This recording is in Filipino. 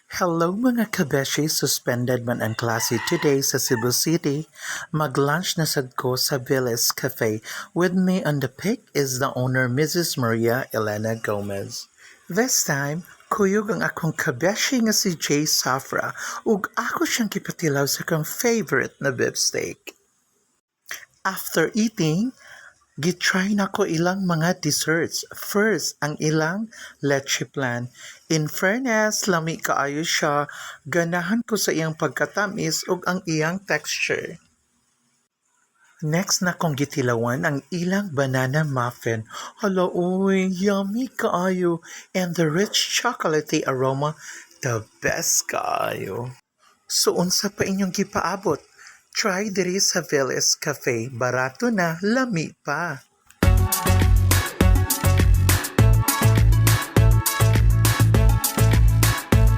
Hello mga kabeshi, suspended man ang klase today sa Cebu City. Mag-lunch na sad ko sa Villas Cafe. With me on the pic is the owner Mrs. Maria Elena Gomez. This time, kuyog ang akong kabeshi nga si Jay Safra ug ako siyang gipatilaw sa kong favorite na beefsteak. After eating, gitry na ko ilang mga desserts. First, ang ilang leche plan. In fairness, lami kaayo siya. Ganahan ko sa iyang pagkatamis ug ang iyang texture. Next na kong gitilawan ang ilang banana muffin. Hala, uy, yummy kaayo. And the rich chocolatey aroma, the best kaayo. So, unsa pa inyong gipaabot? Try diri sa Villas Cafe. Barato na, lami pa.